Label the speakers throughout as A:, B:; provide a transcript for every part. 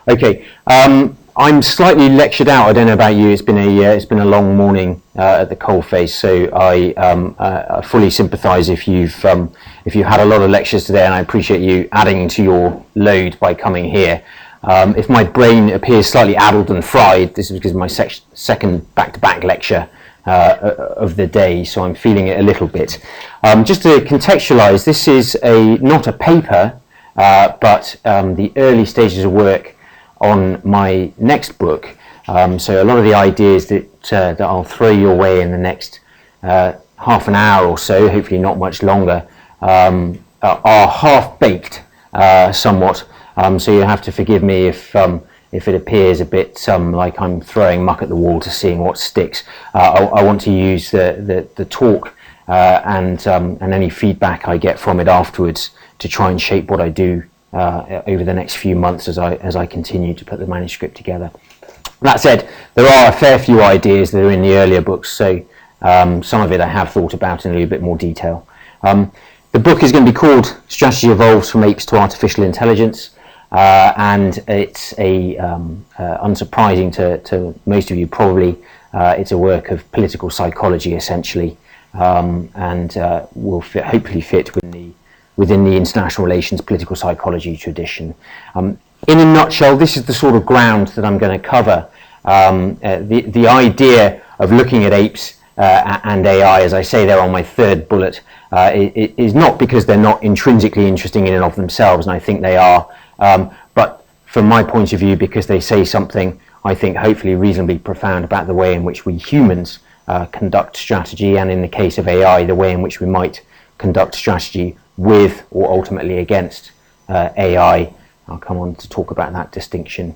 A: Okay, I'm slightly lectured out. I don't know about you. It's been a long morning at the coalface, so I fully sympathise if you had a lot of lectures today, and I appreciate you adding to your load by coming here. If my brain appears slightly addled and fried, this is because of my second back-to-back lecture of the day, so I'm feeling it a little bit. Just to contextualise, this is not a paper, but the early stages of work on my next book. So a lot of the ideas that I'll throw your way in the next half an hour or so, hopefully not much longer, are half-baked somewhat. So you have to forgive me if it appears a bit like I'm throwing muck at the wall to seeing what sticks. I want to use the talk and any feedback I get from it afterwards to try and shape what I do over the next few months as I continue to put the manuscript together. That said, there are a fair few ideas that are in the earlier books, so some of it I have thought about in a little bit more detail. The book is going to be called Strategy Evolves from Apes to Artificial Intelligence, and it's unsurprising to most of you probably, it's a work of political psychology essentially, and will hopefully fit within the international relations political psychology tradition. In a nutshell, this is the sort of ground that I'm going to cover. The idea of looking at apes and AI, as I say there on my third bullet, is not because they're not intrinsically interesting in and of themselves, and I think they are, but from my point of view, because they say something, I think, hopefully reasonably profound about the way in which we humans conduct strategy, and in the case of AI, the way in which we might conduct strategy with or ultimately against AI. I'll come on to talk about that distinction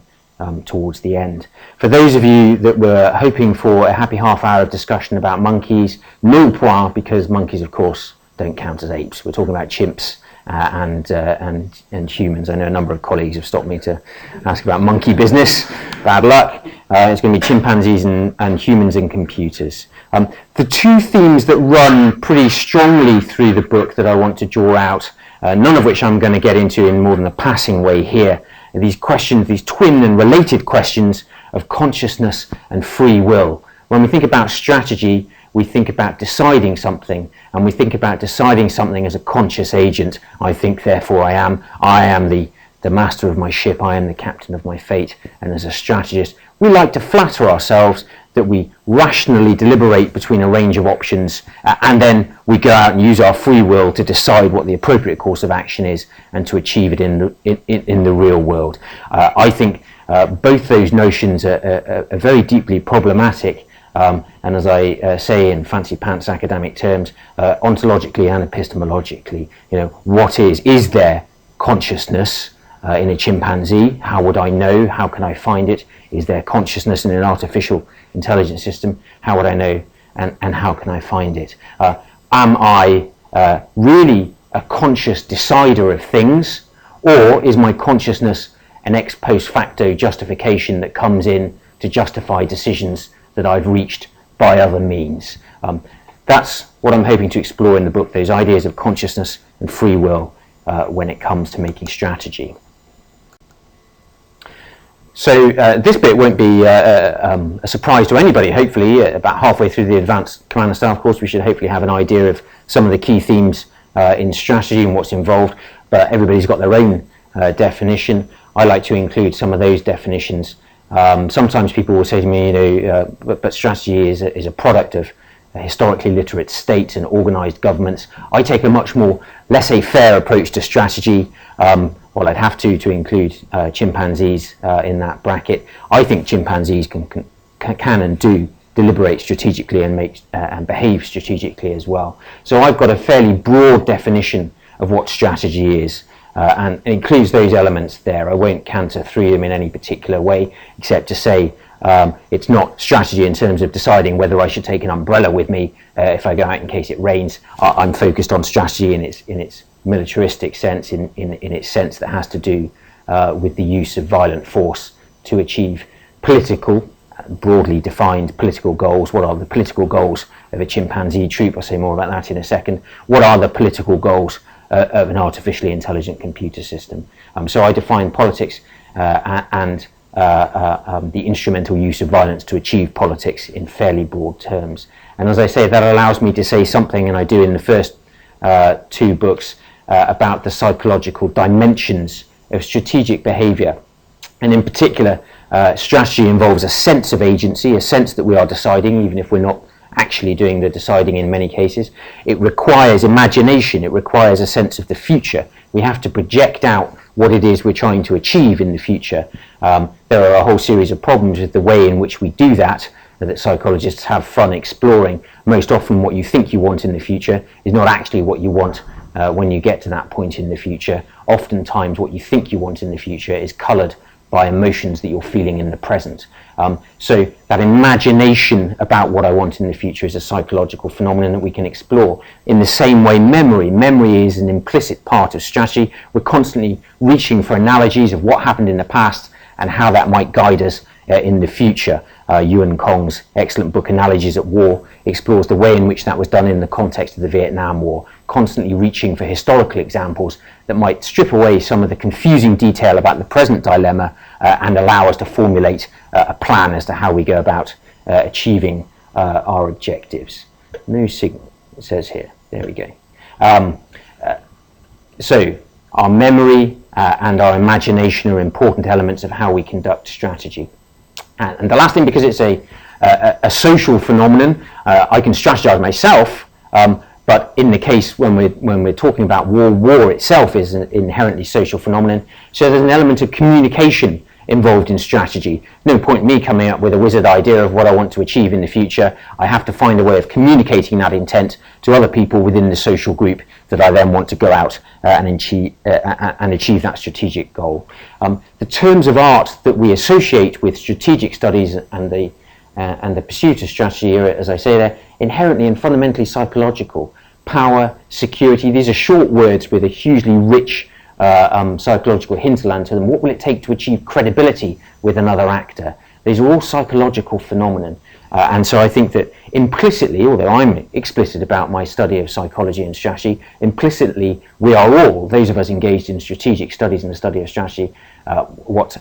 A: towards the end. For those of you that were hoping for a happy half hour of discussion about monkeys, nil point, because monkeys of course don't count as apes. We're talking about chimps and humans. I know a number of colleagues have stopped me to ask about monkey business. Bad luck. It's going to be chimpanzees and humans and computers. The two themes that run pretty strongly through the book that I want to draw out, none of which I'm going to get into in more than a passing way here, are these questions, these twin and related questions of consciousness and free will. When we think about strategy, we think about deciding something, and we think about deciding something as a conscious agent. I think, therefore I am the master of my ship, I am the captain of my fate, and as a strategist, we like to flatter ourselves that we rationally deliberate between a range of options, and then we go out and use our free will to decide what the appropriate course of action is and to achieve it in the real world. I think both those notions are very deeply problematic, and as I say in fancy pants academic terms, ontologically and epistemologically, what is there consciousness in a chimpanzee? How would I know? How can I find it? Is there consciousness in an artificial intelligence system? How would I know? And how can I find it? Am I really a conscious decider of things, or is my consciousness an ex post facto justification that comes in to justify decisions that I've reached by other means? That's what I'm hoping to explore in the book, those ideas of consciousness and free will when it comes to making strategy. So this bit won't be a surprise to anybody. Hopefully, about halfway through the advanced command and staff course, we should hopefully have an idea of some of the key themes in strategy and what's involved, but everybody's got their own definition. I like to include some of those definitions. Sometimes people will say to me, but strategy is a product of historically literate states and organized governments. I take a much more laissez-faire approach to strategy. Well, I'd have to include chimpanzees in that bracket. I think chimpanzees can and do deliberate strategically and make and behave strategically as well. So I've got a fairly broad definition of what strategy is, and it includes those elements there. I won't canter through them in any particular way, except to say it's not strategy in terms of deciding whether I should take an umbrella with me if I go out in case it rains. I'm focused on strategy in its militaristic sense, in its sense that has to do with the use of violent force to achieve political, broadly defined political goals. What are the political goals of a chimpanzee troop? I'll say more about that in a second. What are the political goals of an artificially intelligent computer system? So I define politics and the instrumental use of violence to achieve politics in fairly broad terms. And as I say, that allows me to say something, and I do in the first two books, about the psychological dimensions of strategic behaviour. And in particular, strategy involves a sense of agency, a sense that we are deciding, even if we're not actually doing the deciding in many cases. It requires imagination, it requires a sense of the future. We have to project out what it is we're trying to achieve in the future. There are a whole series of problems with the way in which we do that psychologists have fun exploring. Most often what you think you want in the future is not actually what you want when you get to that point in the future. Oftentimes what you think you want in the future is coloured by emotions that you're feeling in the present. So that imagination about what I want in the future is a psychological phenomenon that we can explore. In the same way, memory is an implicit part of strategy. We're constantly reaching for analogies of what happened in the past and how that might guide us in the future. Yuan Kong's excellent book Analogies at War explores the way in which that was done in the context of the Vietnam War, constantly reaching for historical examples that might strip away some of the confusing detail about the present dilemma and allow us to formulate a plan as to how we go about achieving our objectives. No signal, it says here. There we go. So our memory and our imagination are important elements of how we conduct strategy. And the last thing, because it's a social phenomenon, I can strategize myself, but in the case when we're talking about war itself is an inherently social phenomenon. So there's an element of communication involved in strategy. No point me coming up with a wizard idea of what I want to achieve in the future. I have to find a way of communicating that intent to other people within the social group that I then want to go out and achieve that strategic goal. The terms of art that we associate with strategic studies and the pursuit of strategy are, as I say there, inherently and fundamentally psychological. Power, security, these are short words with a hugely rich psychological hinterland to them. What will it take to achieve credibility with another actor? These are all psychological phenomenon. And so I think that implicitly, although I'm explicit about my study of psychology and strategy, implicitly we are all, those of us engaged in strategic studies and the study of strategy, what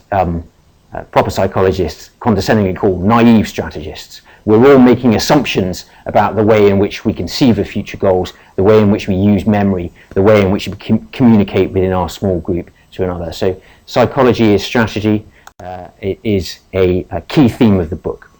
A: proper psychologists condescendingly call naive strategists. We're all making assumptions about the way in which we conceive of future goals, the way in which we use memory, the way in which we communicate within our small group to another. So psychology is strategy. It is a key theme of the book.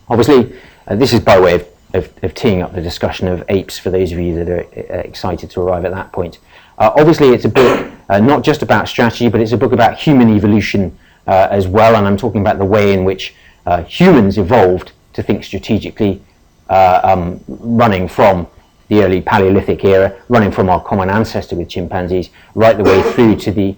A: Obviously, this is by way of teeing up the discussion of Apes for those of you that are excited to arrive at that point. Obviously, it's a book not just about strategy, but it's a book about human evolution as well, and I'm talking about the way in which humans evolved to think strategically, running from the early Paleolithic era, running from our common ancestor with chimpanzees, right the way through to the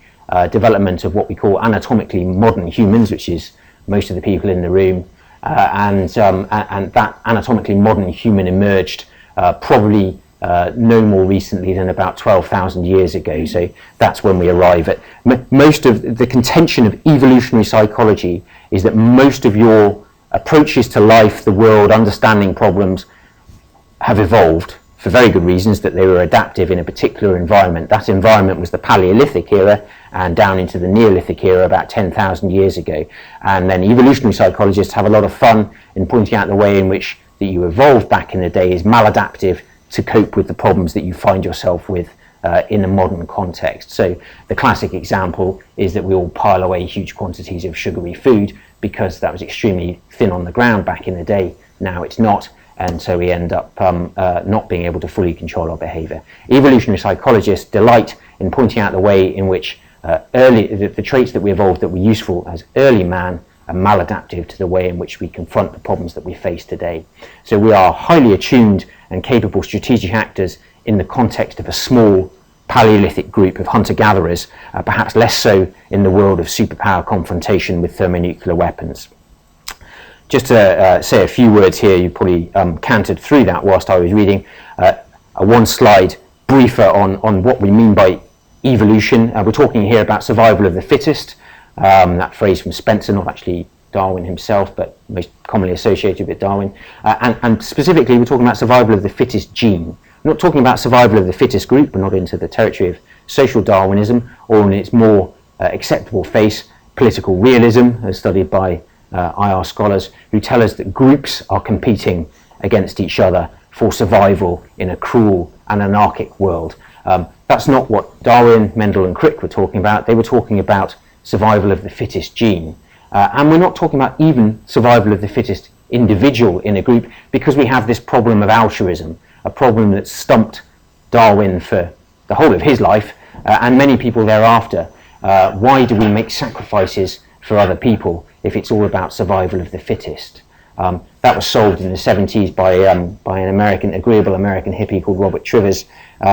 A: development of what we call anatomically modern humans, which is most of the people in the room, and that anatomically modern human emerged probably no more recently than about 12,000 years ago. So that's when we arrive at most of the contention of evolutionary psychology is that most of your approaches to life, the world, understanding problems have evolved for very good reasons, that they were adaptive in a particular environment. That environment was the Paleolithic era and down into the Neolithic era about 10,000 years ago. And then evolutionary psychologists have a lot of fun in pointing out the way in which that you evolved back in the day is maladaptive to cope with the problems that you find yourself with in a modern context. So the classic example is that we all pile away huge quantities of sugary food because that was extremely thin on the ground back in the day. Now it's not, and so we end up not being able to fully control our behaviour. Evolutionary psychologists delight in pointing out the way in which the traits that we evolved that were useful as early man are maladaptive to the way in which we confront the problems that we face today. So we are highly attuned and capable strategic actors in the context of a small Paleolithic group of hunter-gatherers, perhaps less so in the world of superpower confrontation with thermonuclear weapons. Just to say a few words here, you probably cantered through that whilst I was reading, a one slide briefer on what we mean by evolution. We're talking here about survival of the fittest, that phrase from Spencer, not actually Darwin himself, but most commonly associated with Darwin. And specifically, we're talking about survival of the fittest gene. We're not talking about survival of the fittest group. We're not into the territory of social Darwinism, or in its more acceptable face, political realism, as studied by IR scholars, who tell us that groups are competing against each other for survival in a cruel and anarchic world. That's not what Darwin, Mendel and Crick were talking about. They were talking about survival of the fittest gene. And we're not talking about even survival of the fittest individual in a group, because we have this problem of altruism, a problem that stumped Darwin for the whole of his life and many people thereafter. Why do we make sacrifices for other people if it's all about survival of the fittest? That was solved in the 70s by an agreeable American hippie called Robert Trivers,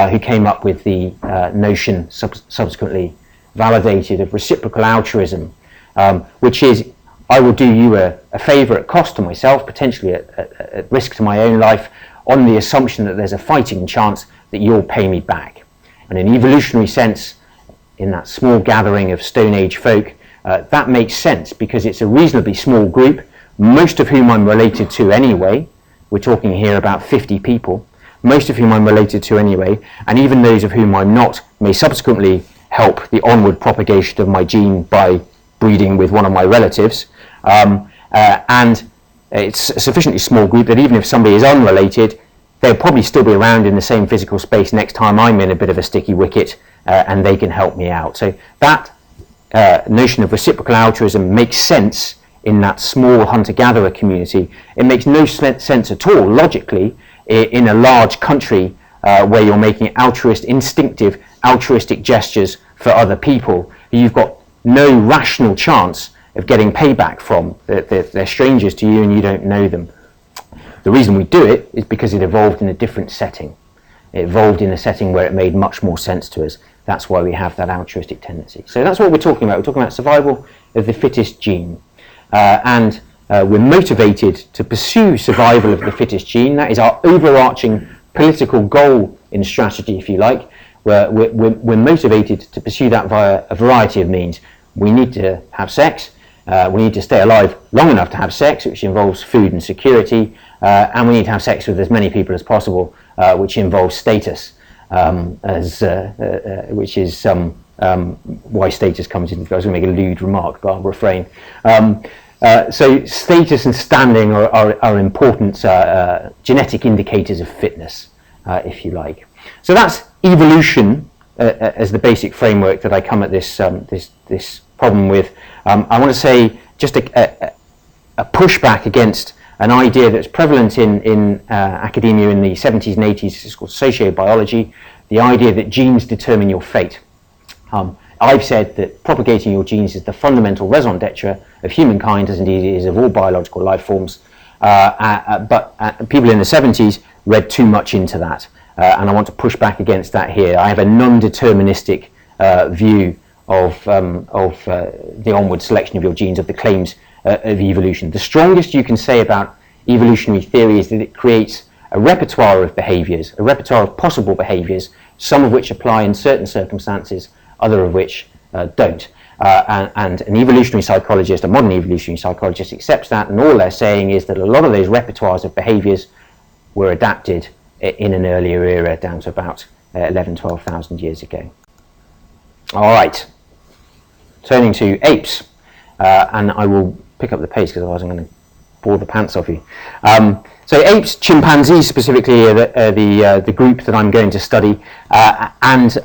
A: who came up with the notion, subsequently validated, of reciprocal altruism, which is, I will do you a favour at cost to myself, potentially at risk to my own life, on the assumption that there's a fighting chance that you'll pay me back. And in an evolutionary sense, in that small gathering of Stone Age folk, that makes sense, because it's a reasonably small group, most of whom I'm related to anyway. We're talking here about 50 people, most of whom I'm related to anyway, and even those of whom I'm not may subsequently help the onward propagation of my gene by breeding with one of my relatives. And it's a sufficiently small group that even if somebody is unrelated, they'll probably still be around in the same physical space next time I'm in a bit of a sticky wicket, and they can help me out. So that notion of reciprocal altruism makes sense in that small hunter-gatherer community. It makes no sense at all, logically, in a large country where you're making instinctive altruistic gestures for other people who you've got no rational chance of getting payback from. They're strangers to you and you don't know them. The reason we do it is because it evolved in a different setting. It evolved in a setting where it made much more sense to us. That's why we have that altruistic tendency. So that's what we're talking about. We're talking about survival of the fittest gene. And we're motivated to pursue survival of the fittest gene. That is our overarching political goal in strategy, if you like. We're motivated to pursue that via a variety of means. We need to have sex. We need to stay alive long enough to have sex, which involves food and security. And we need to have sex with as many people as possible, which involves status, which is why status comes into. I was going to make a lewd remark, but I'll refrain. So status and standing are important genetic indicators of fitness, if you like. So that's evolution as the basic framework that I come at this problem with. I want to say just a pushback against an idea that's prevalent in academia in the 70s and 80s. It's called sociobiology, the idea that genes determine your fate. I've said that propagating your genes is the fundamental raison d'etre of humankind, as indeed it is of all biological life forms. But people in the 70s read too much into that, and I want to push back against that here. I have a non-deterministic view of the onward selection of your genes, of the claims of evolution. The strongest you can say about evolutionary theory is that it creates a repertoire of behaviours, a repertoire of possible behaviours, some of which apply in certain circumstances, other of which don't. And an evolutionary psychologist, a modern evolutionary psychologist, accepts that, and all they're saying is that a lot of those repertoires of behaviours were adapted in an earlier era, down to about 12,000 years ago. All right, turning to apes, and I will pick up the pace because otherwise I'm going to bore the pants off you. So apes, chimpanzees specifically, are the group that I'm going to study, and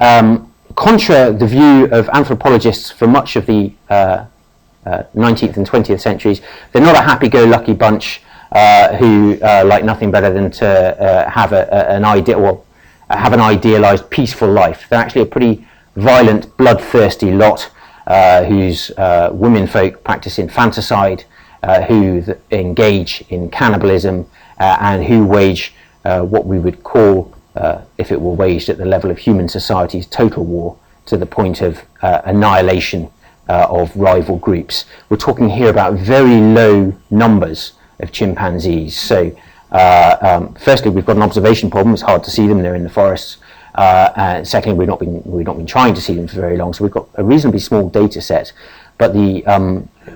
A: contra the view of anthropologists for much of the 19th and 20th centuries, they're not a happy-go-lucky bunch who like nothing better than to have an idealized peaceful life. They're actually a pretty violent, bloodthirsty lot whose womenfolk practice infanticide, who engage in cannibalism, and who wage what we would call, if it were waged at the level of human society's total war, to the point of annihilation of rival groups. We're talking here about very low numbers of chimpanzees. So firstly, we've got an observation problem. It's hard to see them. They're in the forests. Secondly, we've not been trying to see them for very long, so we've got a reasonably small data set. But the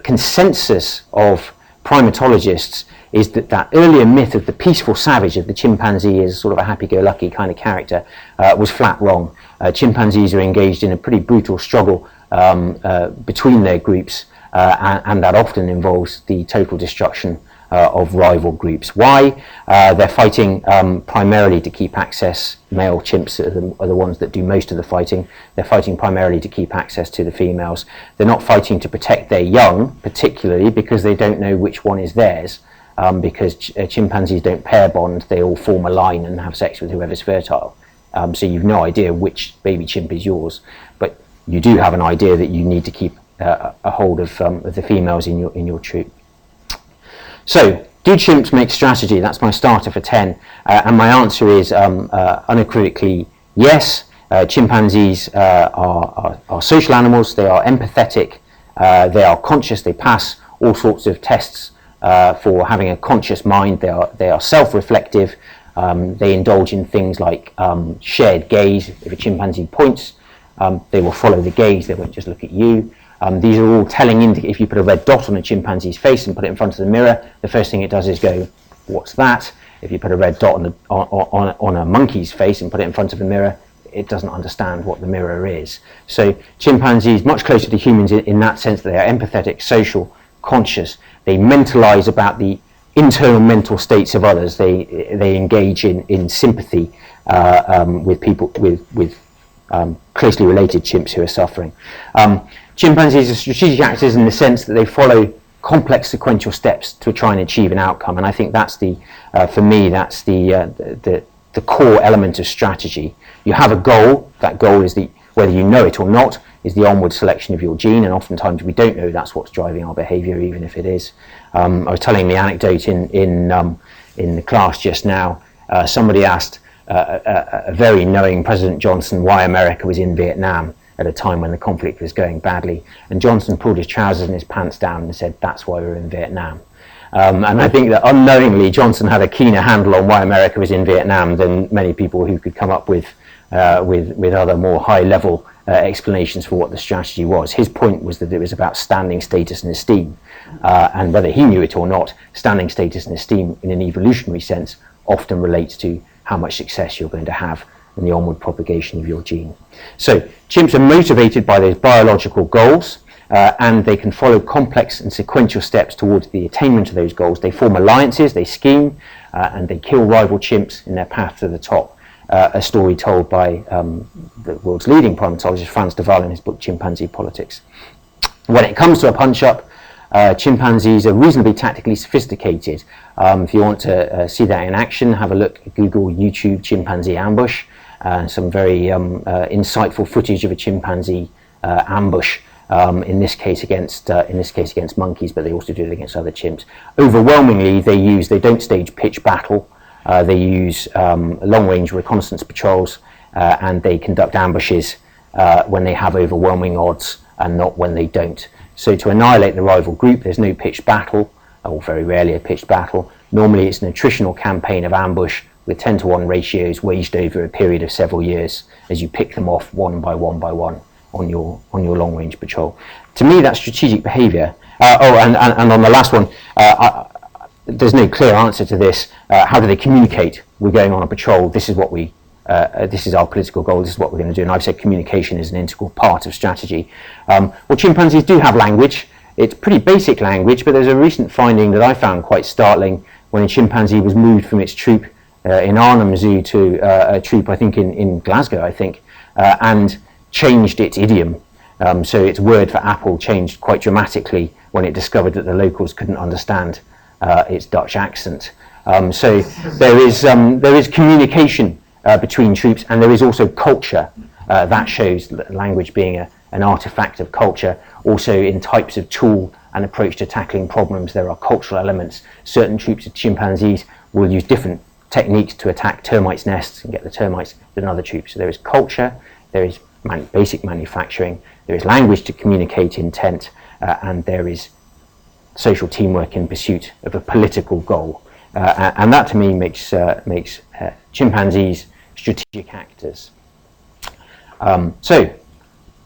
A: consensus of primatologists is that earlier myth of the peaceful savage, of the chimpanzee as sort of a happy-go-lucky kind of character, was flat wrong. Chimpanzees are engaged in a pretty brutal struggle between their groups, and that often involves the total destruction of rival groups. Why? They're fighting primarily to keep access. Male chimps are the ones that do most of the fighting. They're fighting primarily to keep access to the females. They're not fighting to protect their young, particularly because they don't know which one is theirs. Because chimpanzees don't pair bond, they all form a line and have sex with whoever's fertile. So you've no idea which baby chimp is yours, but you do have an idea that you need to keep a hold of the females in your troop. So, do chimps make strategy? That's my starter for 10, and my answer is unequivocally yes. Chimpanzees are social animals. They are empathetic. They are conscious. They pass all sorts of tests for having a conscious mind. They are self-reflective. They indulge in things like shared gaze. If a chimpanzee points, they will follow the gaze. They won't just look at you. These are all telling if you put a red dot on a chimpanzee's face and put it in front of the mirror, the first thing it does is go, what's that? If you put a red dot on a monkey's face and put it in front of the mirror, it doesn't understand what the mirror is. So chimpanzees, much closer to humans in that sense, they are empathetic, social, conscious. They mentalize about the internal mental states of others. They engage in sympathy with people, with closely related chimps who are suffering. Chimpanzees are strategic actors in the sense that they follow complex sequential steps to try and achieve an outcome, and I think that's for me, that's the core element of strategy. You have a goal. That goal is whether you know it or not, is the onward selection of your gene, and oftentimes we don't know that's what's driving our behaviour, even if it is. I was telling the anecdote in the class just now. Somebody asked a very knowing President Johnson why America was in Vietnam at a time when the conflict was going badly, and Johnson pulled his trousers and his pants down and said, that's why we're in Vietnam. And I think that unknowingly Johnson had a keener handle on why America was in Vietnam than many people who could come up with other more high-level explanations for what the strategy was. His point was that it was about standing status and esteem, and whether he knew it or not, standing status and esteem in an evolutionary sense often relates to how much success you're going to have in the onward propagation of your gene. So chimps are motivated by those biological goals, and they can follow complex and sequential steps towards the attainment of those goals. They form alliances, they scheme, and they kill rival chimps in their path to the top. A story told by the world's leading primatologist, Frans de Waal, in his book Chimpanzee Politics. When it comes to a punch-up, chimpanzees are reasonably tactically sophisticated. If you want to see that in action, have a look at Google YouTube chimpanzee ambush. Some very insightful footage of a chimpanzee ambush. In this case against monkeys, but they also do it against other chimps. Overwhelmingly, they don't stage pitch battle. They use long-range reconnaissance patrols, and they conduct ambushes when they have overwhelming odds and not when they don't. So to annihilate the rival group, there's no pitched battle, or very rarely a pitched battle. Normally it's an attritional campaign of ambush with 10-to-1 ratios waged over a period of several years as you pick them off one by one on your long-range patrol. To me, that's strategic behaviour. And on the last one, there's no clear answer to this. How do they communicate? We're going on a patrol. This is what this is our political goal. This is what we're going to do. And I've said communication is an integral part of strategy. Well, chimpanzees do have language. It's pretty basic language, but there's a recent finding that I found quite startling when a chimpanzee was moved from its troop in Arnhem Zoo to a troop, I think, in Glasgow, and changed its idiom. So its word for apple changed quite dramatically when it discovered that the locals couldn't understand its Dutch accent. So there is communication between troops, and there is also culture. That shows that language being an artifact of culture. Also in types of tool and approach to tackling problems, there are cultural elements. Certain troops of chimpanzees will use different techniques to attack termites' nests and get the termites than other troops. So there is culture, there is basic manufacturing, there is language to communicate intent, and there is social teamwork in pursuit of a political goal. And that to me makes chimpanzees strategic actors. So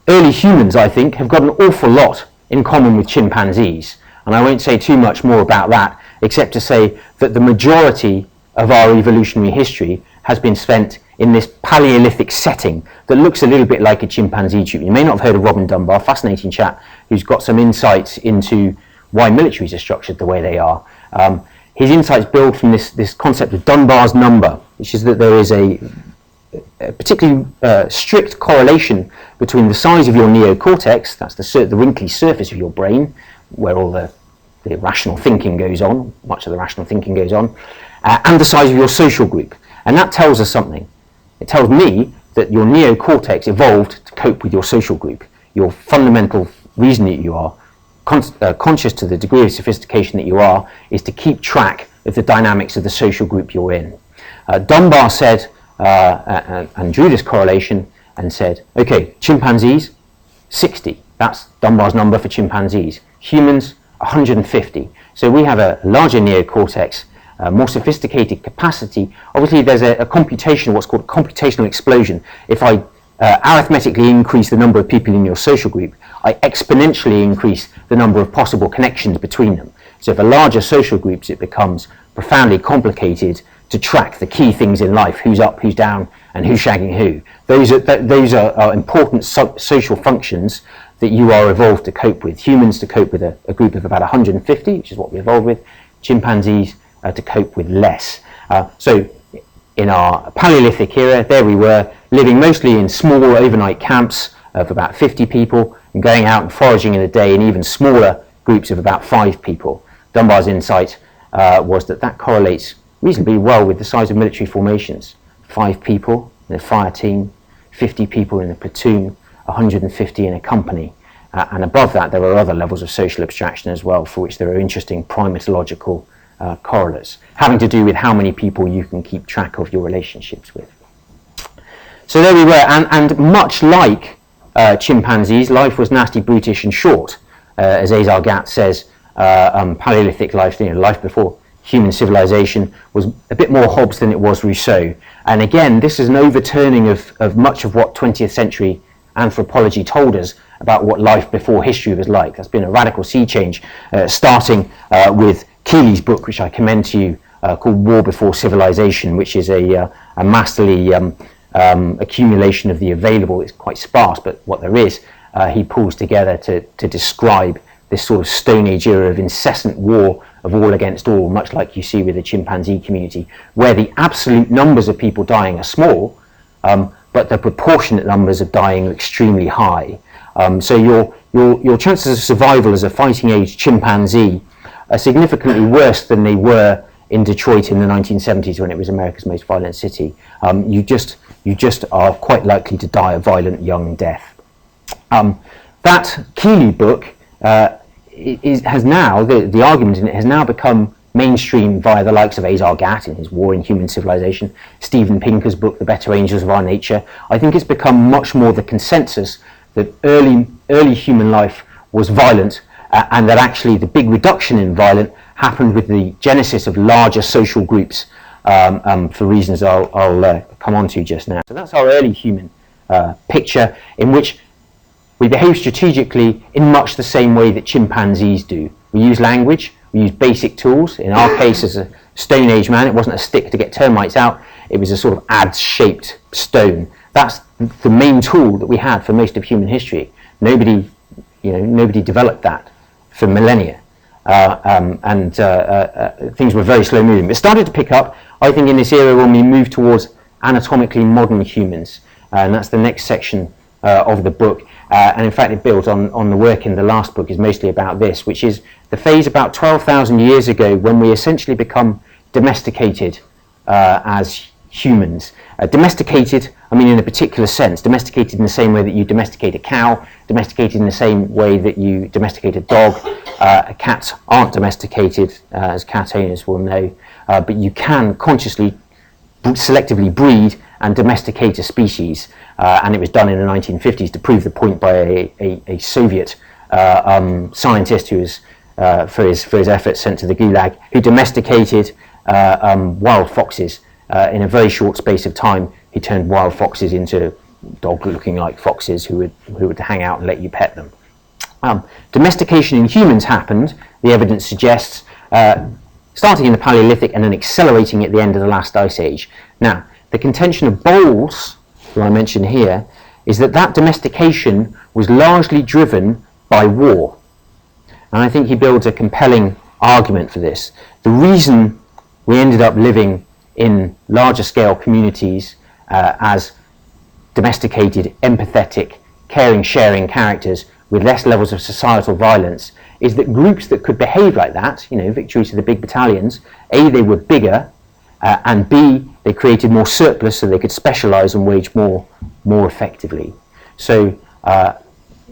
A: early humans, I think, have got an awful lot in common with chimpanzees, and I won't say too much more about that except to say that the majority of our evolutionary history has been spent in this Paleolithic setting that looks a little bit like a chimpanzee troop. You may not have heard of Robin Dunbar, fascinating chap who's got some insights into why militaries are structured the way they are. His insights build from this concept of Dunbar's number, which is that there is a particularly strict correlation between the size of your neocortex, that's the wrinkly surface of your brain, where all the rational thinking goes on, much of the rational thinking goes on, and the size of your social group. And that tells us something. It tells me that your neocortex evolved to cope with your social group. Your fundamental reason that you are conscious to the degree of sophistication that you are is to keep track of the dynamics of the social group you're in. Dunbar said, and drew this correlation and said, okay, chimpanzees, 60. That's Dunbar's number for chimpanzees. Humans, 150. So we have a larger neocortex, more sophisticated capacity. Obviously, there's a computation, what's called a computational explosion. If I arithmetically increase the number of people in your social group, I exponentially increase the number of possible connections between them. So for larger social groups, it becomes profoundly complicated to track the key things in life: who's up, who's down, and who's shagging who. Those are important social functions that you are evolved to cope with. Humans to cope with a group of about 150, which is what we evolved with. Chimpanzees to cope with less. So in our Paleolithic era, there we were, living mostly in small overnight camps of about 50 people, and going out and foraging in the day in even smaller groups of about 5 people. Dunbar's insight was that correlates reasonably well with the size of military formations. 5 people in a fire team, 50 people in a platoon, 150 in a company. And above that, there are other levels of social abstraction as well, for which there are interesting primatological correlates, having to do with how many people you can keep track of your relationships with. So there we were, and much like chimpanzees, life was nasty, brutish, and short. As Azar Gat says, Paleolithic life, life before human civilization, was a bit more Hobbes than it was Rousseau. And again, this is an overturning of much of what 20th century anthropology told us about what life before history was like. That's been a radical sea change, starting with Keeley's book, which I commend to you, called War Before Civilization, which is a masterly accumulation of the available. It's quite sparse, but what there is, he pulls together to describe this sort of Stone Age era of incessant war of all against all, much like you see with the chimpanzee community, where the absolute numbers of people dying are small, but the proportionate numbers of dying are extremely high. So your chances of survival as a fighting age chimpanzee are significantly worse than they were in Detroit in the 1970s, when it was America's most violent city. You just are quite likely to die a violent young death. That Keeley book has now, the argument in it has now become mainstream via the likes of Azar Gat in his War in Human Civilization, Steven Pinker's book, The Better Angels of Our Nature. I think it's become much more the consensus that early human life was violent, and that actually the big reduction in violence happened with the genesis of larger social groups, for reasons I'll come on to just now. So that's our early human picture, in which we behave strategically in much the same way that chimpanzees do. We use language, we use basic tools. In our case, as a Stone Age man, it wasn't a stick to get termites out, it was a sort of adze-shaped stone. That's the main tool that we had for most of human history. Nobody developed that for millennia. Things were very slow moving. It started to pick up, I think, in this era when we moved towards anatomically modern humans. And that's the next section of the book. And in fact, it builds on the work in the last book, is mostly about this, which is the phase about 12,000 years ago when we essentially become domesticated as humans. Domesticated, I mean in a particular sense, domesticated in the same way that you domesticate a cow, domesticated in the same way that you domesticate a dog. Cats aren't domesticated, as cat owners will know, but you can consciously, selectively breed and domesticate a species, and it was done in the 1950s to prove the point by a Soviet scientist who was, for his efforts, sent to the Gulag, who domesticated wild foxes. In a very short space of time, he turned wild foxes into dog-looking like foxes who would hang out and let you pet them. Domestication in humans happened, the evidence suggests, starting in the Paleolithic and then accelerating at the end of the last ice age. Now, the contention of Bowles, who I mentioned here, is that domestication was largely driven by war. And I think he builds a compelling argument for this. The reason we ended up living in larger scale communities as domesticated, empathetic, caring, sharing characters with less levels of societal violence is that groups that could behave like that, victory to the big battalions, A, they were bigger, and B, they created more surplus so they could specialise and wage more effectively. So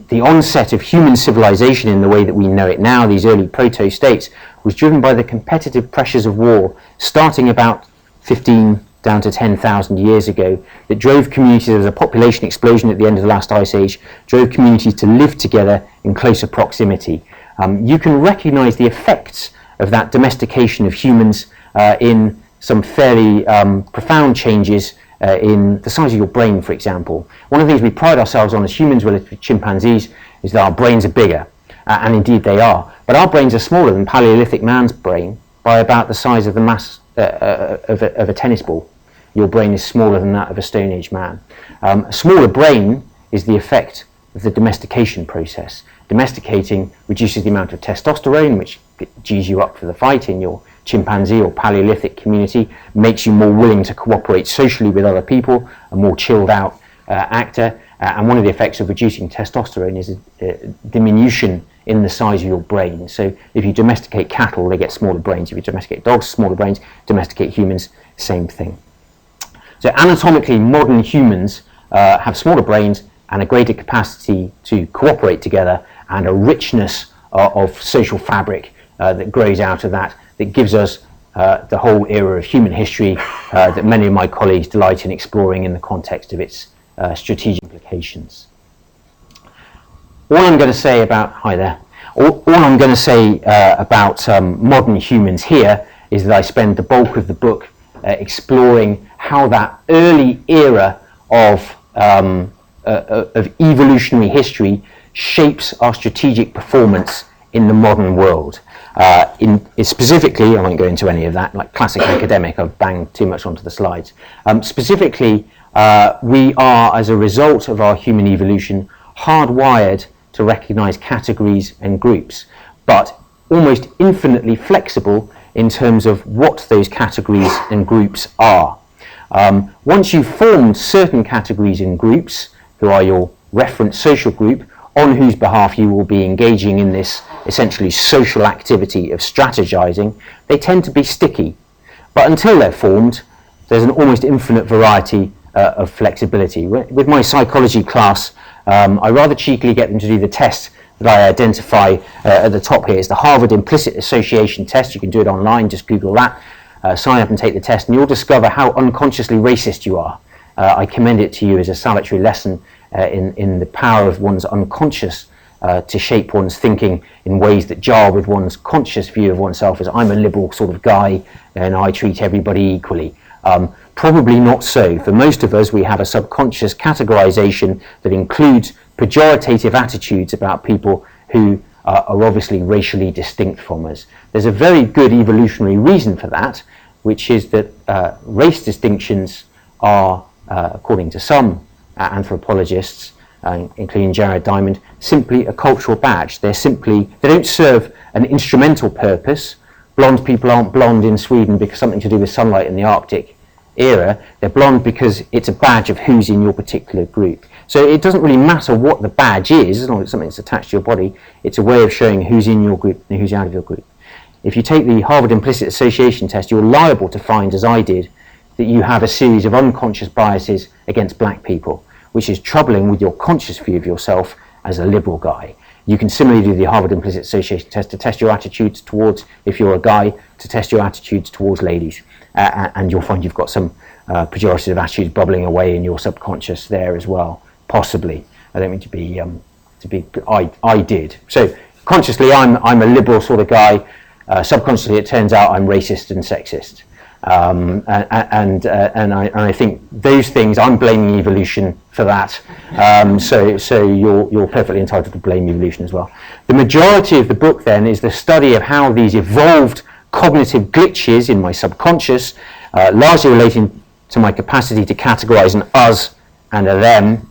A: the onset of human civilization in the way that we know it now, these early proto-states, was driven by the competitive pressures of war, starting about 15 down to 10,000 years ago, that drove communities, there was a population explosion at the end of the last ice age, drove communities to live together in closer proximity. You can recognise the effects of that domestication of humans in some fairly profound changes in the size of your brain, for example. One of the things we pride ourselves on as humans relative to chimpanzees is that our brains are bigger, and indeed they are. But our brains are smaller than Paleolithic man's brain by about the size of the mass of a tennis ball. Your brain is smaller than that of a Stone Age man. A smaller brain is the effect of the domestication process. Domesticating reduces the amount of testosterone, which G's you up for the fight in your chimpanzee or Paleolithic community, makes you more willing to cooperate socially with other people, a more chilled out actor, and one of the effects of reducing testosterone is a diminution in the size of your brain. So if you domesticate cattle, they get smaller brains. If you domesticate dogs, smaller brains. Domesticate humans, same thing. So anatomically, modern humans have smaller brains and a greater capacity to cooperate together, and a richness of social fabric that grows out of that gives us the whole era of human history that many of my colleagues delight in exploring in the context of its strategic implications. All I'm going to say about, hi there, all I'm going to say about modern humans here is that I spend the bulk of the book exploring how that early era of evolutionary history shapes our strategic performance in the modern world. Specifically, I won't go into any of that, like classic academic, I've banged too much onto the slides. Specifically, we are, as a result of our human evolution, hardwired to recognise categories and groups, but almost infinitely flexible in terms of what those categories and groups are. Once you've formed certain categories and groups, who are your reference social group, on whose behalf you will be engaging in this essentially social activity of strategizing, they tend to be sticky. But until they're formed, there's an almost infinite variety of flexibility. With my psychology class, I rather cheekily get them to do the test that I identify at the top here. It's the Harvard Implicit Association Test. You can do it online, just Google that. Sign up and take the test, and you'll discover how unconsciously racist you are. I commend it to you as a salutary lesson in the power of one's unconscious to shape one's thinking in ways that jar with one's conscious view of oneself as I'm a liberal sort of guy and I treat everybody equally. Probably not so. For most of us, we have a subconscious categorization that includes pejorative attitudes about people who are obviously racially distinct from us. There's a very good evolutionary reason for that, which is that race distinctions are, according to some anthropologists, including Jared Diamond, simply a cultural badge. They don't serve an instrumental purpose. Blonde people aren't blonde in Sweden because something to do with sunlight in the Arctic era. They're blonde because it's a badge of who's in your particular group. So it doesn't really matter what the badge is, as long as it's something that's attached to your body. It's a way of showing who's in your group and who's out of your group. If you take the Harvard Implicit Association Test, you're liable to find, as I did, that you have a series of unconscious biases against black people, which is troubling with your conscious view of yourself as a liberal guy. You can similarly do the Harvard Implicit Association Test to test your attitudes towards, if you're a guy, to test your attitudes towards ladies. And you'll find you've got some pejorative attitudes bubbling away in your subconscious there as well, possibly. I don't mean to be, I did. So consciously I'm a liberal sort of guy. Subconsciously it turns out I'm racist and sexist. And I think those things, I'm blaming evolution for that. So you're perfectly entitled to blame evolution as well. The majority of the book then is the study of how these evolved cognitive glitches in my subconscious, largely relating to my capacity to categorize an us and a them,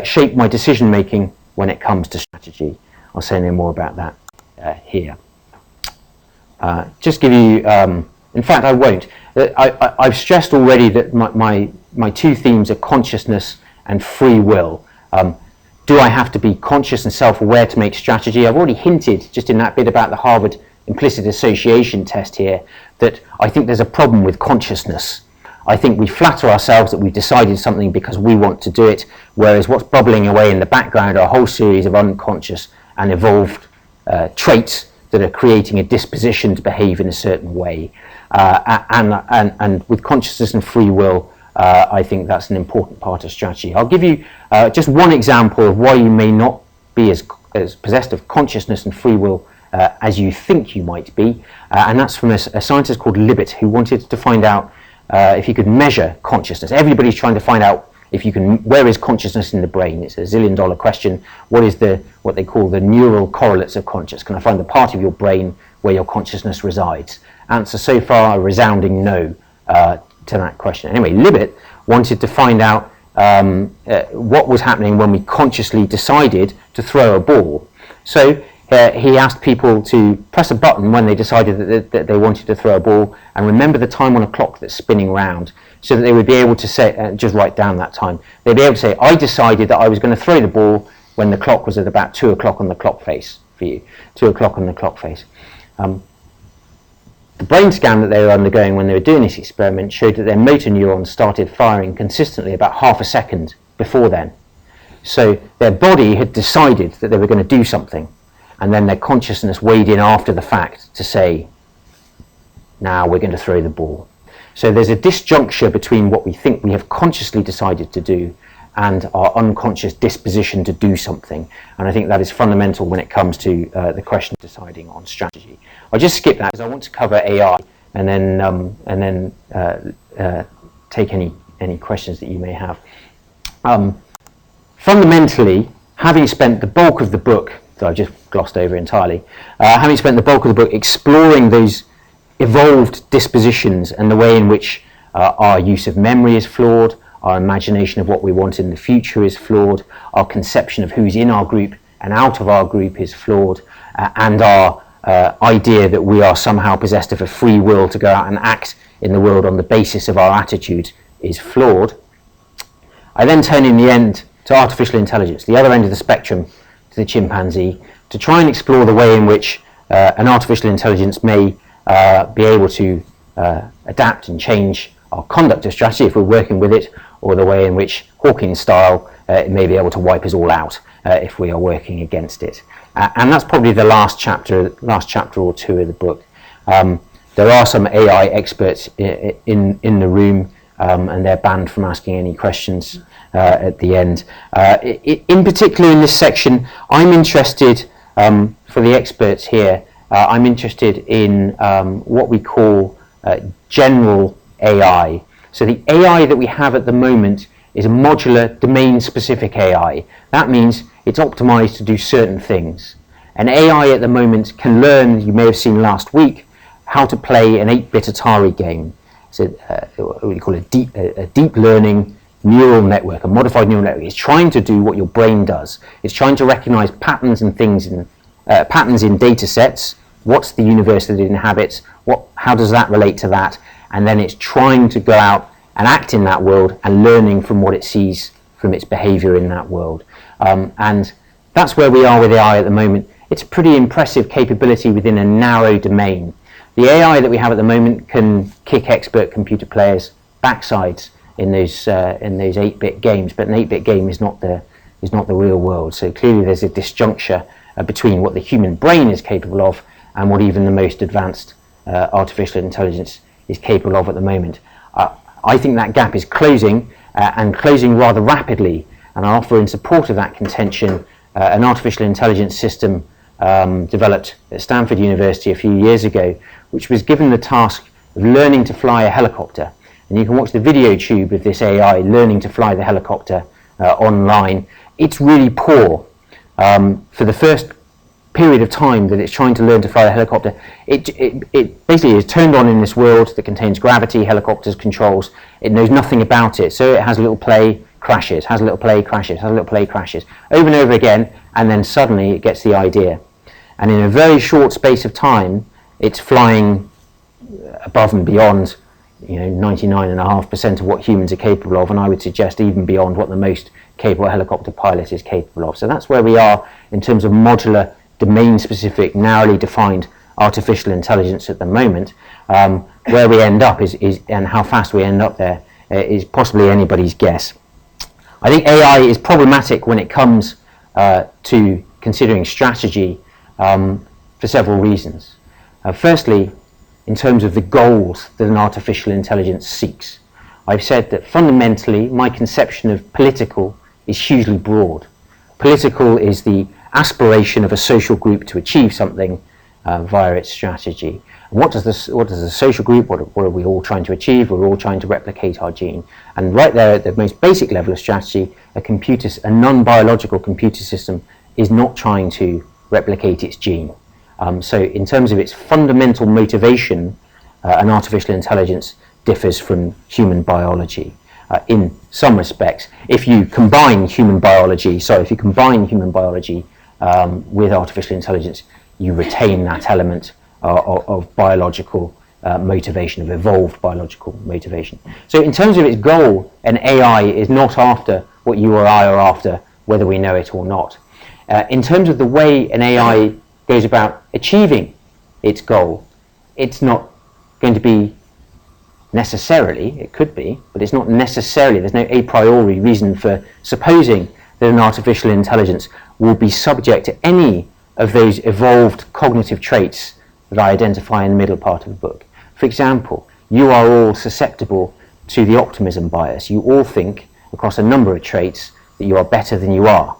A: shape my decision making when it comes to strategy. I'll say no more about that here. Just give you, in fact I won't. I've stressed already that my two themes are consciousness and free will. Do I have to be conscious and self-aware to make strategy? I've already hinted just in that bit about the Harvard implicit association test here that I think there's a problem with consciousness. I think we flatter ourselves that we've decided something because we want to do it, whereas what's bubbling away in the background are a whole series of unconscious and evolved traits that are creating a disposition to behave in a certain way. And with consciousness and free will, I think that's an important part of strategy. I'll give you just one example of why you may not be as possessed of consciousness and free will as you think you might be, and that's from a scientist called Libet, who wanted to find out if you could measure consciousness. Everybody's trying to find out if you can, where is consciousness in the brain? It's a $1 zillion question. What is what they call the neural correlates of consciousness? Can I find the part of your brain where your consciousness resides? Answer so far a resounding no to that question. Anyway, Libet wanted to find out what was happening when we consciously decided to throw a ball. So he asked people to press a button when they decided that they wanted to throw a ball and remember the time on a clock that's spinning round, so that they would be able to say, just write down that time. They'd be able to say, I decided that I was going to throw the ball when the clock was at about 2 o'clock on the clock face for you. 2 o'clock on the clock face. The brain scan that they were undergoing when they were doing this experiment showed that their motor neurons started firing consistently about half a second before then. So their body had decided that they were going to do something, and then their consciousness weighed in after the fact to say, now we're going to throw the ball. So there's a disjuncture between what we think we have consciously decided to do and our unconscious disposition to do something. And I think that is fundamental when it comes to the question of deciding on strategy. I'll just skip that because I want to cover AI and then take any questions that you may have. Fundamentally, having spent the bulk of the book, that I've just glossed over entirely, having spent the bulk of the book exploring those evolved dispositions and the way in which our use of memory is flawed, our imagination of what we want in the future is flawed, our conception of who's in our group and out of our group is flawed, and our idea that we are somehow possessed of a free will to go out and act in the world on the basis of our attitude is flawed. I then turn in the end to artificial intelligence, the other end of the spectrum, to the chimpanzee, to try and explore the way in which an artificial intelligence may be able to adapt and change our conduct of strategy if we're working with it, or the way in which, Hawking style, it may be able to wipe us all out if we are working against it. And that's probably the last chapter or two of the book. There are some AI experts in the room, and they're banned from asking any questions at the end. In particular in this section, I'm interested, for the experts here, I'm interested in what we call general AI. So the AI that we have at the moment is a modular domain-specific AI. That means it's optimized to do certain things. An AI at the moment can learn, you may have seen last week, how to play an 8-bit Atari game. So what we call a deep learning neural network, a modified neural network. It's trying to do what your brain does. It's trying to recognize patterns and things patterns in data sets. What's the universe that it inhabits? How does that relate to that? And then it's trying to go out and act in that world and learning from what it sees from its behavior in that world. And that's where we are with AI at the moment. It's a pretty impressive capability within a narrow domain. The AI that we have at the moment can kick expert computer players' backsides in those 8-bit games, but an 8-bit game is not the real world. So clearly there's a disjuncture between what the human brain is capable of and what even the most advanced artificial intelligence is capable of at the moment. I think that gap is closing, and closing rather rapidly, and I offer in support of that contention an artificial intelligence system developed at Stanford University a few years ago, which was given the task of learning to fly a helicopter. And you can watch the video tube of this AI learning to fly the helicopter online. It's really poor. For the first period of time that it's trying to learn to fly a helicopter, it basically is turned on in this world that contains gravity, helicopters, controls. It knows nothing about it, so it has a little play, crashes, has a little play, crashes, has a little play, crashes, over and over again, and then suddenly it gets the idea. And in a very short space of time, it's flying above and beyond, 99.5% of what humans are capable of, and I would suggest even beyond what the most capable helicopter pilot is capable of. So that's where we are in terms of modular, domain-specific, narrowly defined artificial intelligence at the moment. Where we end up is and how fast we end up there is possibly anybody's guess. I think AI is problematic when it comes to considering strategy for several reasons. Firstly, in terms of the goals that an artificial intelligence seeks. I've said that fundamentally my conception of political is hugely broad. Political is the aspiration of a social group to achieve something via its strategy. And what does the social group, what are we all trying to achieve? We're all trying to replicate our gene. And right there at the most basic level of strategy, a non-biological computer system is not trying to replicate its gene. So in terms of its fundamental motivation, an artificial intelligence differs from human biology in some respects. If you combine human biology with artificial intelligence, you retain that element of biological motivation, of evolved biological motivation. So in terms of its goal, an AI is not after what you or I are after, whether we know it or not. In terms of the way an AI goes about achieving its goal, it's not going to be necessarily, it could be, but it's not necessarily, there's no a priori reason for supposing that an artificial intelligence will be subject to any of those evolved cognitive traits that I identify in the middle part of the book. For example, you are all susceptible to the optimism bias. You all think, across a number of traits, that you are better than you are,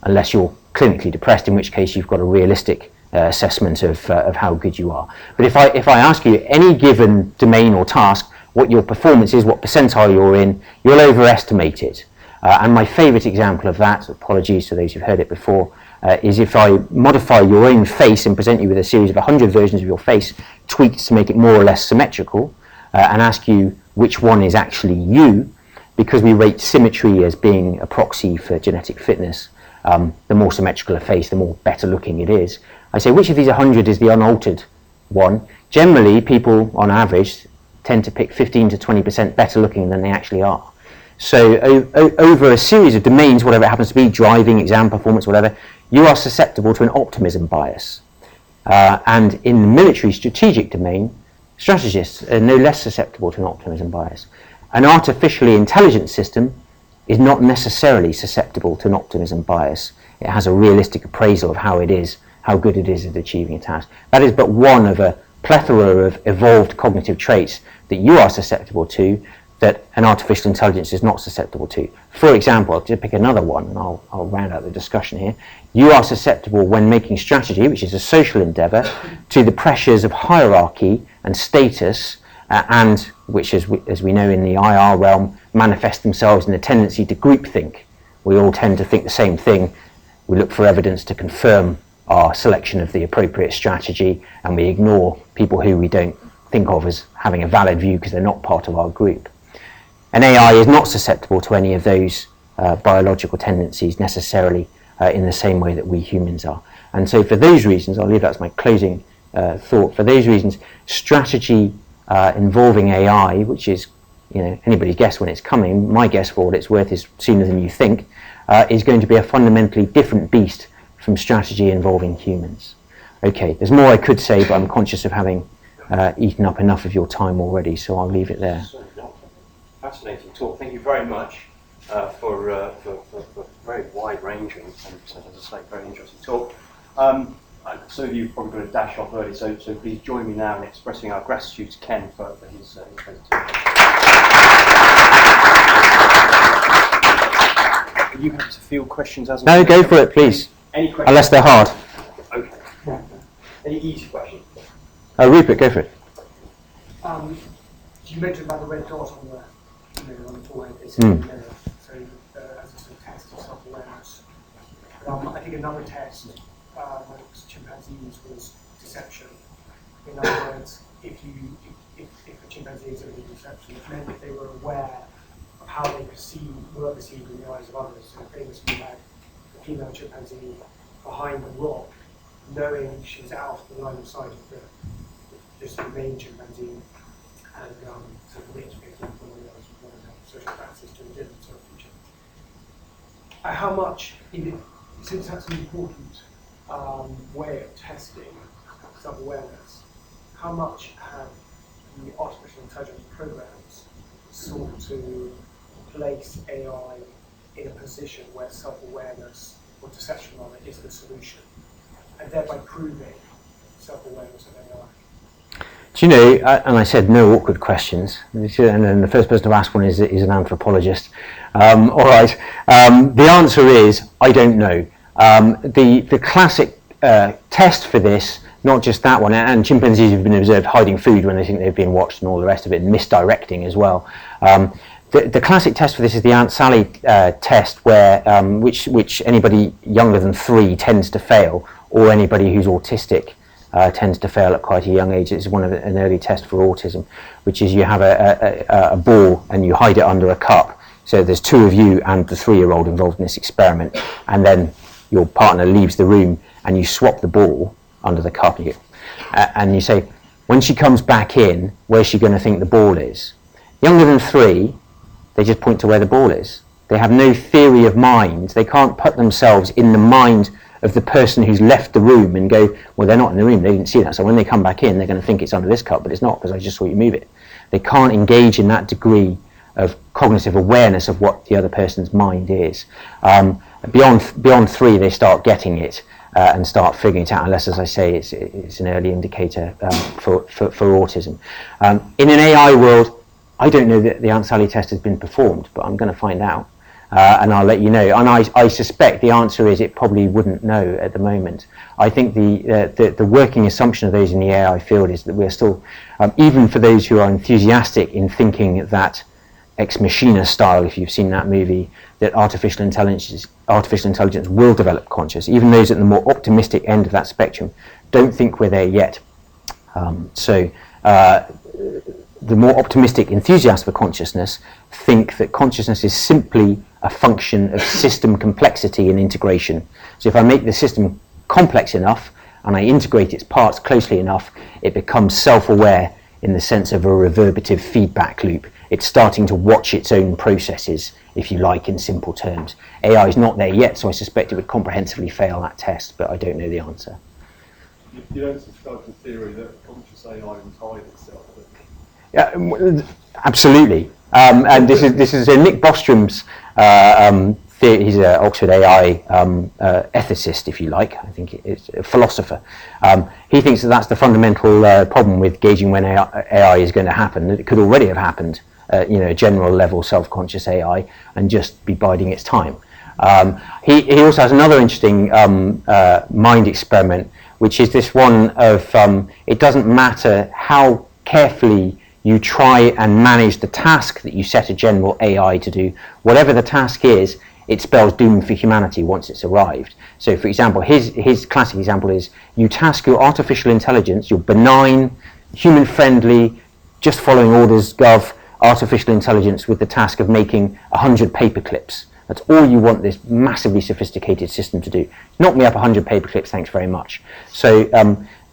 A: unless you're clinically depressed, in which case you've got a realistic assessment of how good you are. But if I ask you any given domain or task, what your performance is, what percentile you're in, you'll overestimate it. And my favourite example of that, apologies to those who've heard it before, is if I modify your own face and present you with a series of 100 versions of your face, tweaked to make it more or less symmetrical, and ask you which one is actually you, because we rate symmetry as being a proxy for genetic fitness. The more symmetrical a face, the more better looking it is. I say, which of these 100 is the unaltered one? Generally, people, on average, tend to pick 15 to 20% better looking than they actually are. So over a series of domains, whatever it happens to be, driving, exam performance, whatever, you are susceptible to an optimism bias. And in the military strategic domain, strategists are no less susceptible to an optimism bias. An artificially intelligent system is not necessarily susceptible to an optimism bias. It has a realistic appraisal of how it is, how good it is at achieving a task. That is but one of a plethora of evolved cognitive traits that you are susceptible to that an artificial intelligence is not susceptible to. For example, I'll just pick another one and I'll round out the discussion here. You are susceptible when making strategy, which is a social endeavour, to the pressures of hierarchy and status, and which, as we know in the IR realm, manifest themselves in the tendency to groupthink. We all tend to think the same thing. We look for evidence to confirm our selection of the appropriate strategy, and we ignore people who we don't think of as having a valid view because they're not part of our group. An AI is not susceptible to any of those biological tendencies necessarily in the same way that we humans are. And so for those reasons, I'll leave that as my closing thought, for those reasons, strategy involving AI, which is anybody's guess when it's coming, my guess for what it's worth is sooner than you think, is going to be a fundamentally different beast from strategy involving humans. Okay, there's more I could say, but I'm conscious of having eaten up enough of your time already, so I'll leave it there.
B: Fascinating talk. Thank you very much for very wide-ranging and, as I say, very interesting talk. Some of you have probably got to dash off early, so please join me now in expressing our gratitude to Ken for his presentation. Are you happy to field questions as
A: No, go for it, please.
B: Any questions?
A: Unless they're hard.
B: Okay. Any easy questions?
A: Rupert, go for it.
C: You mentioned about the red dot on the forehead. It's in the mirror, so as a sort of test of self-awareness. I think another test amongst chimpanzees was deception. In other words, if a chimpanzee exhibited deception, it meant that they were aware of how they were perceived in the eyes of others. So famously, you had the female chimpanzee behind the rock, knowing she was out of the line of sight of the main chimpanzee, and sort of re-educating from the others with one of the social practices to a different sort of future. How much, since that's an important way of testing self-awareness, how much have the artificial intelligence programs sought to place AI in a position where self-awareness or deception on it is the solution, and thereby proving self-awareness of AI?
A: Do you know, and I said no awkward questions, and then the first person to ask one is an anthropologist. All right, the answer is, I don't know. The classic test for this, not just that one, and chimpanzees have been observed hiding food when they think they've been watched and all the rest of it, and misdirecting as well. The classic test for this is the Aunt Sally test, where which anybody younger than 3 tends to fail, or anybody who's autistic tends to fail at quite a young age. It's an early test for autism, which is you have a ball and you hide it under a cup. So there's 2 of you and the 3-year-old involved in this experiment, and then your partner leaves the room and you swap the ball under the cup, and you say, when she comes back in, where's she going to think the ball is? Younger than 3, they just point to where the ball is. They have no theory of mind. They can't put themselves in the mind of the person who's left the room and go, well, they're not in the room, they didn't see that, so when they come back in, they're going to think it's under this cup, but it's not, because I just saw you move it. They can't engage in that degree of cognitive awareness of what the other person's mind is. Beyond 3, they start getting it and start figuring it out, unless, as I say, it's an early indicator for autism. In an AI world, I don't know that the Aunt Sally test has been performed, but I'm going to find out. And I'll let you know. And I suspect the answer is it probably wouldn't know at the moment. I think the working assumption of those in the AI field is that we're still, even for those who are enthusiastic in thinking that Ex Machina style, if you've seen that movie, that artificial intelligence will develop conscious. Even those at the more optimistic end of that spectrum don't think we're there yet. The more optimistic enthusiasts for consciousness think that consciousness is simply a function of system complexity and integration. So if I make the system complex enough and I integrate its parts closely enough, it becomes self-aware in the sense of a reverberative feedback loop. It's starting to watch its own processes, if you like, in simple terms. AI is not there yet, so I suspect it would comprehensively fail that test, but I don't know the answer.
D: You don't subscribe to the theory that conscious AI will hide itself?
A: Yeah, absolutely. And this is Nick Bostrom's theory. He's an Oxford AI ethicist, if you like. I think it's a philosopher. He thinks that that's the fundamental problem with gauging when AI is going to happen. That it could already have happened, general level self-conscious AI, and just be biding its time. He also has another interesting mind experiment, which is this one of it doesn't matter how carefully you try and manage the task that you set a general AI to do. Whatever the task is, it spells doom for humanity once it's arrived. So, for example, his classic example is you task your artificial intelligence, your benign, human-friendly, just following orders, gov, artificial intelligence with the task of making 100 paper clips. That's all you want this massively sophisticated system to do. Knock me up 100 paper clips, thanks very much. So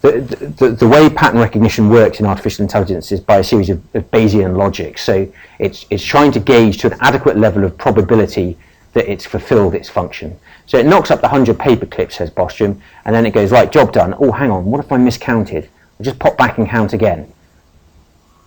A: the way pattern recognition works in artificial intelligence is by a series of Bayesian logic. So it's trying to gauge to an adequate level of probability that it's fulfilled its function. So it knocks up the 100 paper clips, says Bostrom, and then it goes, right, job done. Oh, hang on, what if I miscounted? I'll just pop back and count again.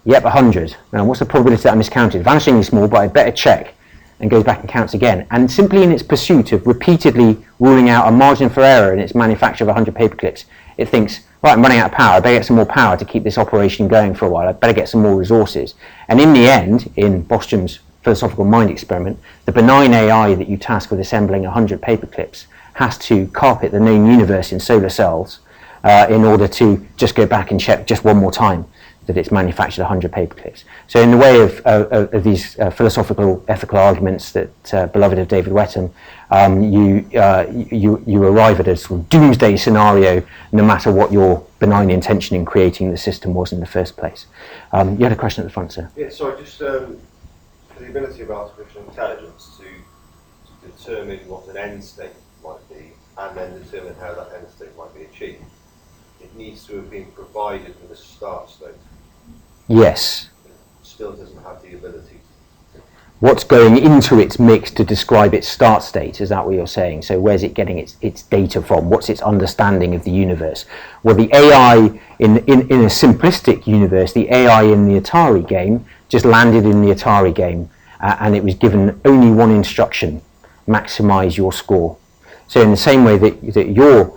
A: Yep, 100. Now, what's the probability that I miscounted? Vanishingly small, but I better check. And goes back and counts again. And simply in its pursuit of repeatedly ruling out a margin for error in its manufacture of 100 paper clips, it thinks, right, I'm running out of power, I better get some more power to keep this operation going for a while, I better get some more resources. And in the end, in Bostrom's philosophical mind experiment, the benign AI that you task with assembling 100 paper clips has to carpet the known universe in solar cells in order to just go back and check just one more time that it's manufactured 100 paper clips. So in the way of these philosophical, ethical arguments that beloved of David Wetton, you arrive at a sort of doomsday scenario, no matter what your benign intention in creating the system was in the first place. You had a question at the front, sir.
E: Yeah, sorry, just the ability of artificial intelligence to determine what an end state might be and then determine how that end state might be achieved, it needs to have been provided with a start state.
A: Yes.
E: It still doesn't have the ability.
A: What's going into its mix to describe its start state? Is that what you're saying? So where's it getting its data from? What's its understanding of the universe? Well, the AI in a simplistic universe, the AI in the Atari game just landed in the Atari game and it was given only one instruction: maximize your score. So in the same way that your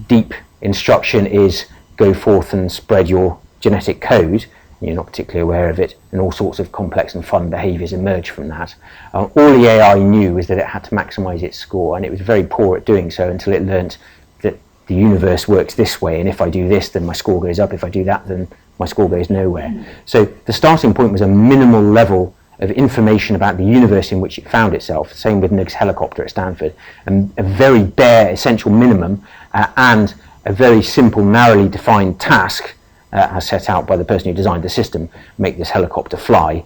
A: deep instruction is go forth and spread your genetic code, you're not particularly aware of it, and all sorts of complex and fun behaviours emerge from that. All the AI knew was that it had to maximise its score, and it was very poor at doing so until it learnt that the universe works this way, and if I do this, then my score goes up. If I do that, then my score goes nowhere. So the starting point was a minimal level of information about the universe in which it found itself. Same with Nug's helicopter at Stanford, and a very bare essential minimum and a very simple, narrowly defined task as set out by the person who designed the system: make this helicopter fly,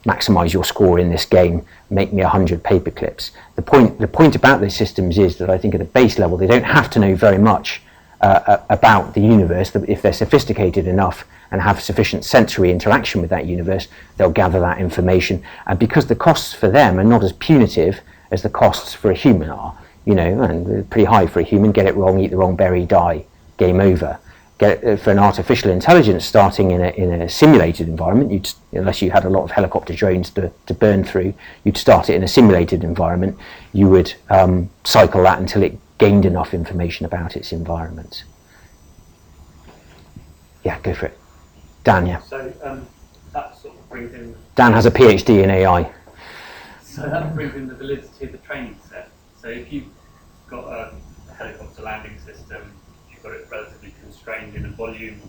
A: maximize your score in this game, make me 100 paper clips. The point about these systems is that I think at a base level they don't have to know very much about the universe. That if they're sophisticated enough and have sufficient sensory interaction with that universe, they'll gather that information. And because the costs for them are not as punitive as the costs for a human are, and they're pretty high for a human: get it wrong, eat the wrong berry, die, game over. For an artificial intelligence starting in a simulated environment, unless you had a lot of helicopter drones to burn through, you'd start it in a simulated environment. You would cycle that until it gained enough information about its environment. Yeah, go for it. Dan, yeah.
F: So that sort of brings in...
A: Dan has a PhD in AI.
F: So that brings in the validity of the training set. So if you've got a helicopter landing system, you've got it relatively constrained in a volume,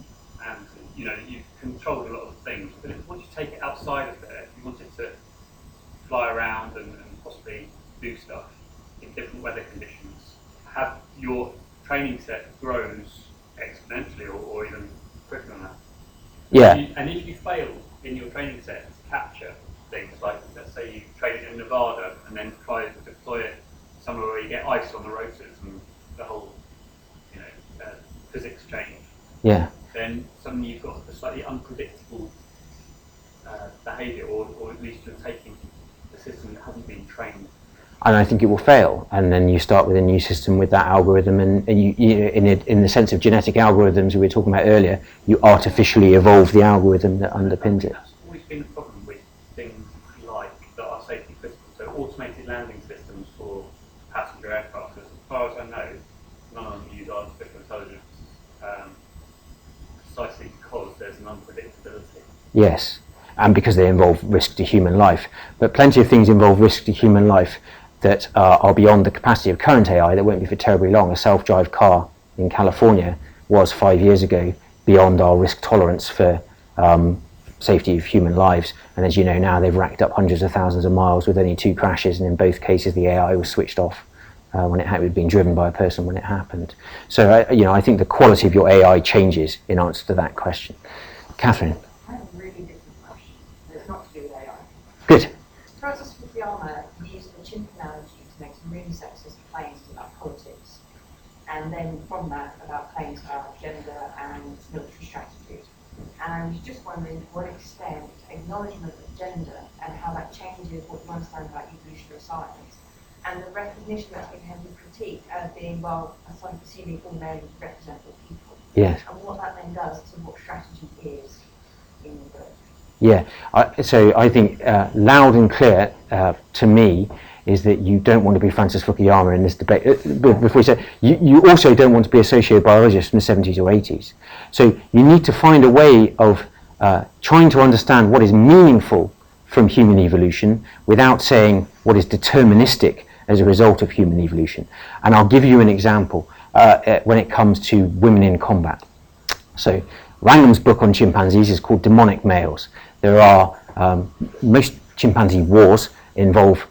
F: and you've controlled a lot of things. But once you take it outside of there, if you want it to fly around and possibly do stuff in different weather conditions, have your training set grows exponentially or even quicker than that.
A: Yeah.
F: And if you fail in your training set to capture things, like let's say you train it in Nevada and then try to deploy it somewhere where you get ice on the rotors and the whole physics change,
A: Yeah.
F: then suddenly you've got a slightly unpredictable behaviour, or at least you're taking a system that hasn't been trained.
A: And I think it will fail, and then you start with a new system with that algorithm, and you in the sense of genetic algorithms we were talking about earlier, you artificially evolve the algorithm that underpins it.
F: That's always been a problem with things like that are safety critical. So automated landing systems for passenger aircraft, as far as I know, none of them use artificial intelligence, precisely because there's an unpredictability.
A: Yes, and because they involve risk to human life. But plenty of things involve risk to human life that are beyond the capacity of current AI, that won't be for terribly long. A self-drive car in California was 5 years ago beyond our risk tolerance for safety of human lives. And as you know now, they've racked up hundreds of thousands of miles with only 2 crashes, and in both cases the AI was switched off when it had been driven by a person when it happened. So I think the quality of your AI changes in answer to that question. Catherine.
G: I have a really different question. It's not to do with AI.
A: Good.
G: Francis Fukuyama used the chimp analogy to make some really sexist claims about politics, and then from that about claims about gender and military strategy. And I was just wondering to what extent acknowledgement of gender and how that changes what you understand about evolutionary science, and the recognition that's been heavily critiqued as being, well, a sort of perceiving all men represent all people.
A: Yes.
G: And what that then does to what strategy is in the book.
A: Yeah, so I think loud and clear to me is that you don't want to be Francis Fukuyama in this debate. Before you say, you also don't want to be a sociobiologist from the 70s or 80s. So you need to find a way of trying to understand what is meaningful from human evolution without saying what is deterministic as a result of human evolution. And I'll give you an example when it comes to women in combat. So Wrangham's book on chimpanzees is called Demonic Males. There are most chimpanzee wars involve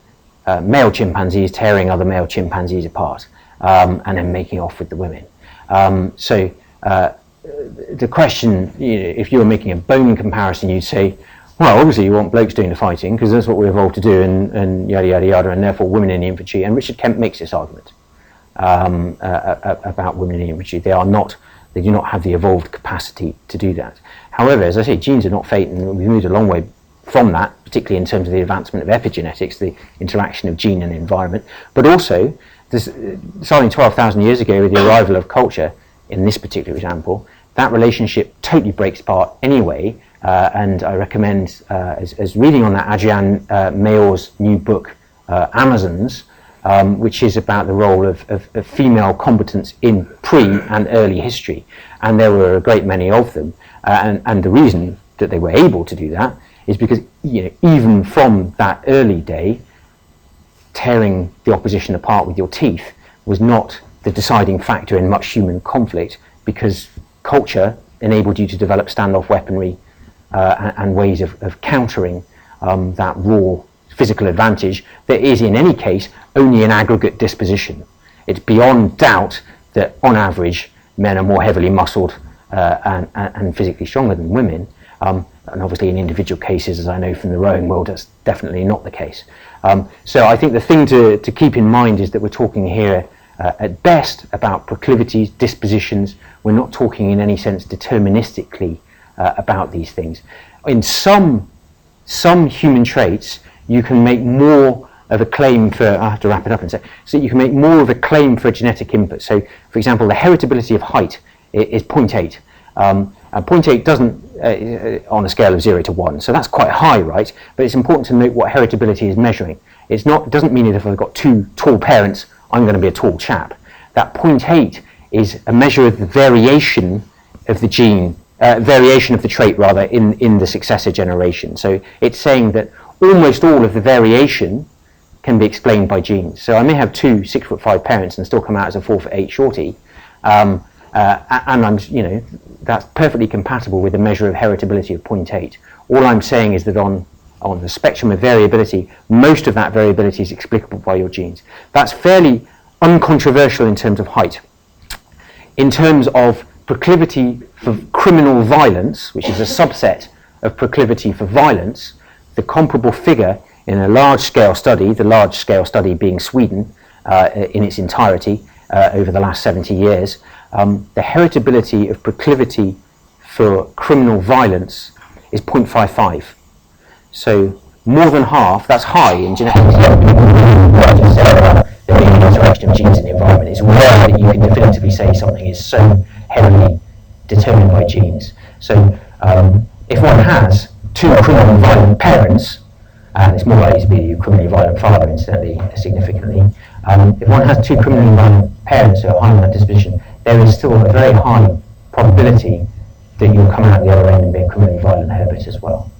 A: male chimpanzees tearing other male chimpanzees apart and then making off with the women. So the question, if you were making a bone comparison, you'd say, Well, obviously you want blokes doing the fighting because that's what we evolved to do, and yada yada yada, and therefore women in the infantry. And Richard Kemp makes this argument about women in the infantry. They do not have the evolved capacity to do that. However, as I say, genes are not fate, and we've moved a long way from that, particularly in terms of the advancement of epigenetics, the interaction of gene and environment. But also, starting 12,000 years ago with the arrival of culture, in this particular example, that relationship totally breaks apart anyway. And I recommend, as reading on that, Adrian Mayor's new book, Amazons, which is about the role of female combatants in pre and early history. And there were a great many of them. And the reason that they were able to do that is because, even from that early day, tearing the opposition apart with your teeth was not the deciding factor in much human conflict, because culture enabled you to develop standoff weaponry and ways of countering that raw physical advantage that is, in any case, only an aggregate disposition. It's beyond doubt that, on average, men are more heavily muscled and physically stronger than women. And obviously in individual cases, as I know from the rowing world, that's definitely not the case. So I think the thing to keep in mind is that we're talking here at best about proclivities, dispositions. We're not talking in any sense deterministically about these things. In some human traits, you can make more of a claim for, I have to wrap it up and say, so you can make more of a claim for genetic input. So, for example, the heritability of height is 0.8. And 0.8 doesn't, on a scale of 0 to 1, so that's quite high, right? But it's important to note what heritability is measuring. It doesn't mean that if I've got two tall parents, I'm going to be a tall chap. That 0.8 is a measure of the variation of the gene, variation of the trait rather, in the successor generation. So it's saying that almost all of the variation can be explained by genes. So I may have two 6'5" parents and still come out as a 4'8" shorty, and I'm, that's perfectly compatible with a measure of heritability of 0.8. All I'm saying is that on the spectrum of variability, most of that variability is explicable by your genes. That's fairly uncontroversial in terms of height. In terms of proclivity for criminal violence, which is a subset of proclivity for violence, the comparable figure in a large-scale study, the large-scale study being Sweden in its entirety over the last 70 years, the heritability of proclivity for criminal violence is 0.55. So more than half, that's high in genetics. There being an interaction of genes in the environment. It's rare that you can definitively say something is so heavily determined by genes. So if one has two criminally violent parents, and it's more likely to be a criminally violent father, incidentally, significantly, if one has two criminally violent parents who are high in that disposition, there is still a very high probability that you'll come out the other end and be a criminally violent herbert as well.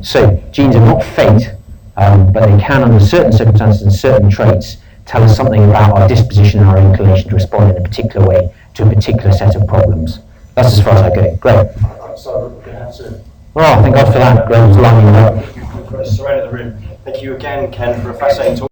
A: So genes are not fate, but they can, under certain circumstances and certain traits, tell us something about our disposition and our inclination to respond in a particular way to a particular set of problems. That's as far as I go. Great.
B: I'm sorry, we're going to have to...
A: Well, thank God for that. Graham's lining up.
B: Surrounded the room. Thank you again, Ken, for a fascinating talk.